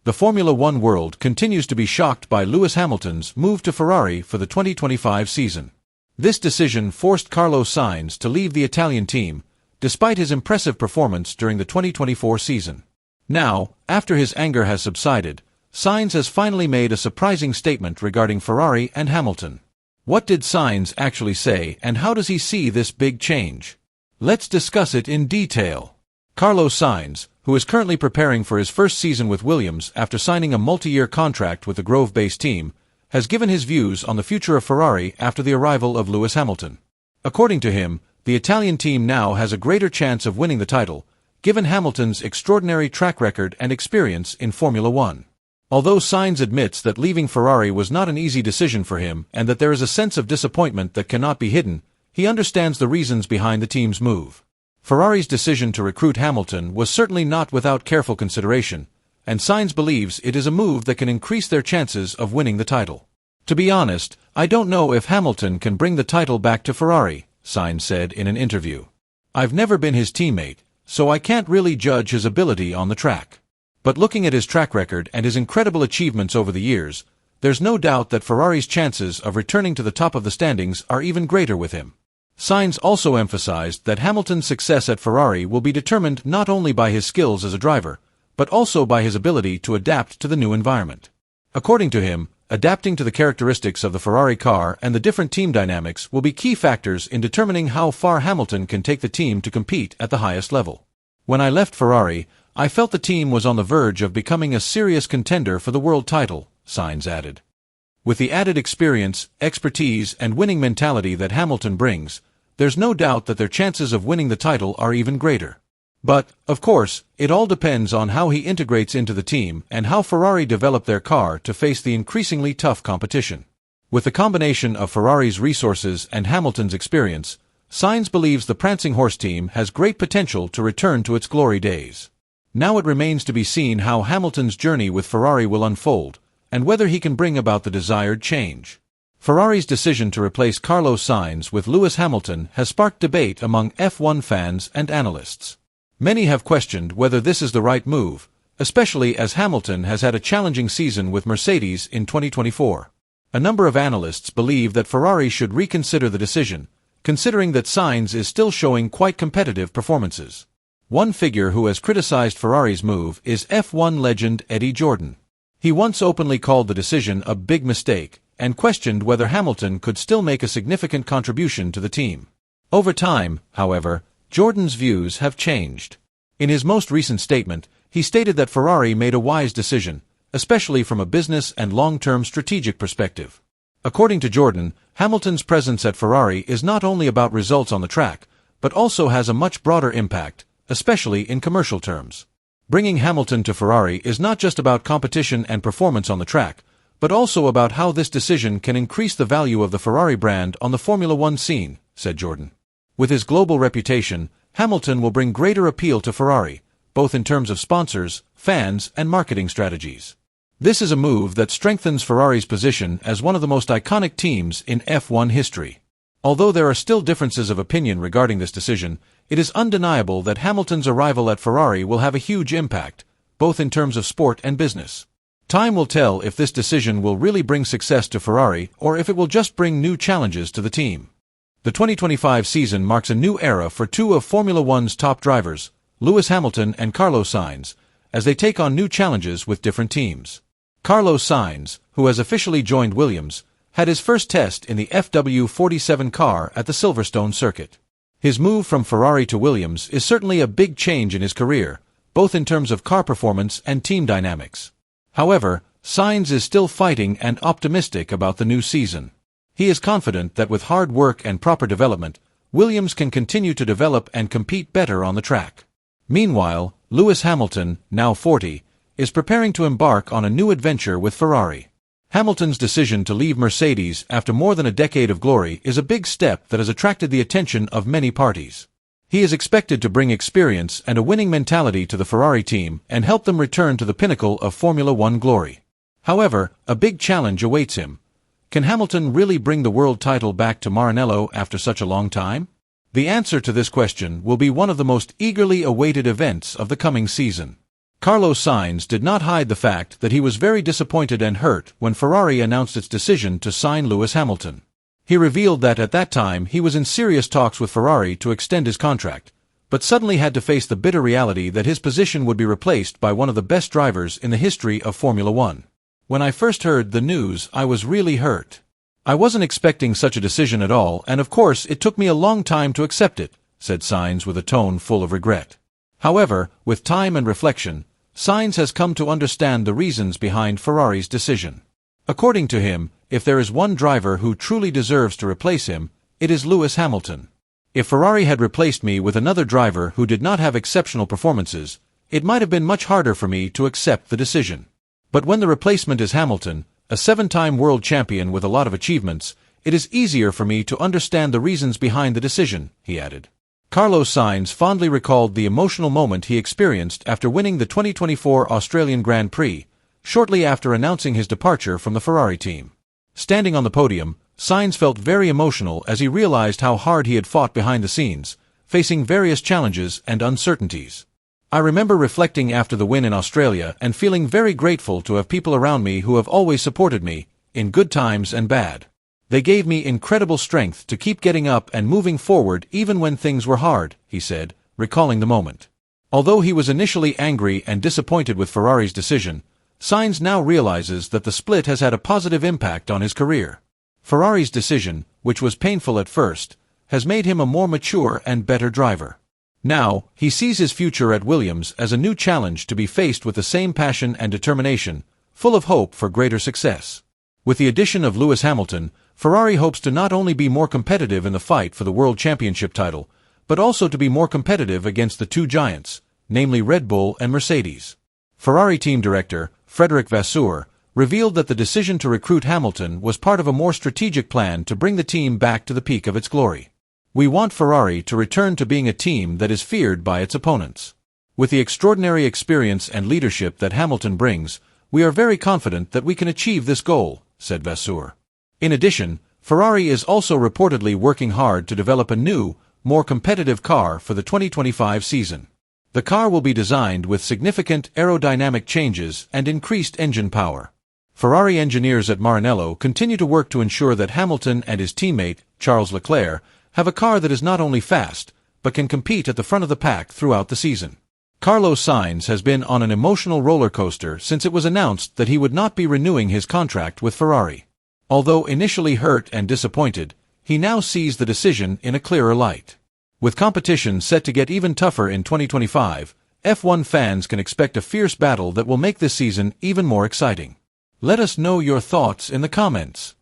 The Formula One world continues to be shocked by Lewis Hamilton's move to Ferrari for the 2025 season. This decision forced Carlos Sainz to leave the Italian team, despite his impressive performance during the 2024 season. Now, after his anger has subsided, Sainz has finally made a surprising statement regarding Ferrari and Hamilton. What did Sainz actually say, and how does he see this big change? Let's discuss it in detail. Carlos Sainz, who is currently preparing for his first season with Williams after signing a multi-year contract with the Grove-based team, has given his views on the future of Ferrari after the arrival of Lewis Hamilton. According to him, the Italian team now has a greater chance of winning the title, given Hamilton's extraordinary track record and experience in Formula One. Although Sainz admits that leaving Ferrari was not an easy decision for him and that there is a sense of disappointment that cannot be hidden, he understands the reasons behind the team's move. Ferrari's decision to recruit Hamilton was certainly not without careful consideration, and Sainz believes it is a move that can increase their chances of winning the title. To be honest, I don't know if Hamilton can bring the title back to Ferrari, Sainz said in an interview. I've never been his teammate, so I can't really judge his ability on the track. But looking at his track record and his incredible achievements over the years, there's no doubt that Ferrari's chances of returning to the top of the standings are even greater with him. Sainz also emphasized that Hamilton's success at Ferrari will be determined not only by his skills as a driver, but also by his ability to adapt to the new environment. According to him, adapting to the characteristics of the Ferrari car and the different team dynamics will be key factors in determining how far Hamilton can take the team to compete at the highest level. When I left Ferrari, I felt the team was on the verge of becoming a serious contender for the world title, Sainz added. With the added experience, expertise, and winning mentality that Hamilton brings, there's no doubt that their chances of winning the title are even greater. But, of course, it all depends on how he integrates into the team and how Ferrari develop their car to face the increasingly tough competition. With the combination of Ferrari's resources and Hamilton's experience, Sainz believes the Prancing Horse team has great potential to return to its glory days. Now it remains to be seen how Hamilton's journey with Ferrari will unfold, and whether he can bring about the desired change. Ferrari's decision to replace Carlos Sainz with Lewis Hamilton has sparked debate among F1 fans and analysts. Many have questioned whether this is the right move, especially as Hamilton has had a challenging season with Mercedes in 2024. A number of analysts believe that Ferrari should reconsider the decision, considering that Sainz is still showing quite competitive performances. One figure who has criticized Ferrari's move is F1 legend Eddie Jordan. He once openly called the decision a big mistake, and questioned whether Hamilton could still make a significant contribution to the team. Over time, however, Jordan's views have changed. In his most recent statement, he stated that Ferrari made a wise decision, especially from a business and long-term strategic perspective. According to Jordan, Hamilton's presence at Ferrari is not only about results on the track, but also has a much broader impact, especially in commercial terms. Bringing Hamilton to Ferrari is not just about competition and performance on the track, but also about how this decision can increase the value of the Ferrari brand on the Formula One scene, said Jordan. With his global reputation, Hamilton will bring greater appeal to Ferrari, both in terms of sponsors, fans, and marketing strategies. This is a move that strengthens Ferrari's position as one of the most iconic teams in F1 history. Although there are still differences of opinion regarding this decision, it is undeniable that Hamilton's arrival at Ferrari will have a huge impact, both in terms of sport and business. Time will tell if this decision will really bring success to Ferrari or if it will just bring new challenges to the team. The 2025 season marks a new era for two of Formula One's top drivers, Lewis Hamilton and Carlos Sainz, as they take on new challenges with different teams. Carlos Sainz, who has officially joined Williams, had his first test in the FW47 car at the Silverstone circuit. His move from Ferrari to Williams is certainly a big change in his career, both in terms of car performance and team dynamics. However, Sainz is still fighting and optimistic about the new season. He is confident that with hard work and proper development, Williams can continue to develop and compete better on the track. Meanwhile, Lewis Hamilton, now 40, is preparing to embark on a new adventure with Ferrari. Hamilton's decision to leave Mercedes after more than a decade of glory is a big step that has attracted the attention of many parties. He is expected to bring experience and a winning mentality to the Ferrari team and help them return to the pinnacle of Formula One glory. However, a big challenge awaits him. Can Hamilton really bring the world title back to Maranello after such a long time? The answer to this question will be one of the most eagerly awaited events of the coming season. Carlos Sainz did not hide the fact that he was very disappointed and hurt when Ferrari announced its decision to sign Lewis Hamilton. He revealed that at that time he was in serious talks with Ferrari to extend his contract, but suddenly had to face the bitter reality that his position would be replaced by one of the best drivers in the history of Formula One. When I first heard the news, I was really hurt. I wasn't expecting such a decision at all, and of course it took me a long time to accept it, said Sainz with a tone full of regret. However, with time and reflection, Sainz has come to understand the reasons behind Ferrari's decision. According to him, if there is one driver who truly deserves to replace him, it is Lewis Hamilton. If Ferrari had replaced me with another driver who did not have exceptional performances, it might have been much harder for me to accept the decision. But when the replacement is Hamilton, a 7-time world champion with a lot of achievements, it is easier for me to understand the reasons behind the decision, he added. Carlos Sainz fondly recalled the emotional moment he experienced after winning the 2024 Australian Grand Prix, shortly after announcing his departure from the Ferrari team. Standing on the podium, Sainz felt very emotional as he realized how hard he had fought behind the scenes, facing various challenges and uncertainties. I remember reflecting after the win in Australia and feeling very grateful to have people around me who have always supported me, in good times and bad. They gave me incredible strength to keep getting up and moving forward even when things were hard, he said, recalling the moment. Although he was initially angry and disappointed with Ferrari's decision, Sainz now realizes that the split has had a positive impact on his career. Ferrari's decision, which was painful at first, has made him a more mature and better driver. Now, he sees his future at Williams as a new challenge to be faced with the same passion and determination, full of hope for greater success. With the addition of Lewis Hamilton, Ferrari hopes to not only be more competitive in the fight for the World Championship title, but also to be more competitive against the two giants, namely Red Bull and Mercedes. Ferrari team director, Frederic Vasseur, revealed that the decision to recruit Hamilton was part of a more strategic plan to bring the team back to the peak of its glory. We want Ferrari to return to being a team that is feared by its opponents. With the extraordinary experience and leadership that Hamilton brings, we are very confident that we can achieve this goal, said Vasseur. In addition, Ferrari is also reportedly working hard to develop a new, more competitive car for the 2025 season. The car will be designed with significant aerodynamic changes and increased engine power. Ferrari engineers at Maranello continue to work to ensure that Hamilton and his teammate, Charles Leclerc, have a car that is not only fast, but can compete at the front of the pack throughout the season. Carlos Sainz has been on an emotional roller coaster since it was announced that he would not be renewing his contract with Ferrari. Although initially hurt and disappointed, he now sees the decision in a clearer light. With competition set to get even tougher in 2025, F1 fans can expect a fierce battle that will make this season even more exciting. Let us know your thoughts in the comments.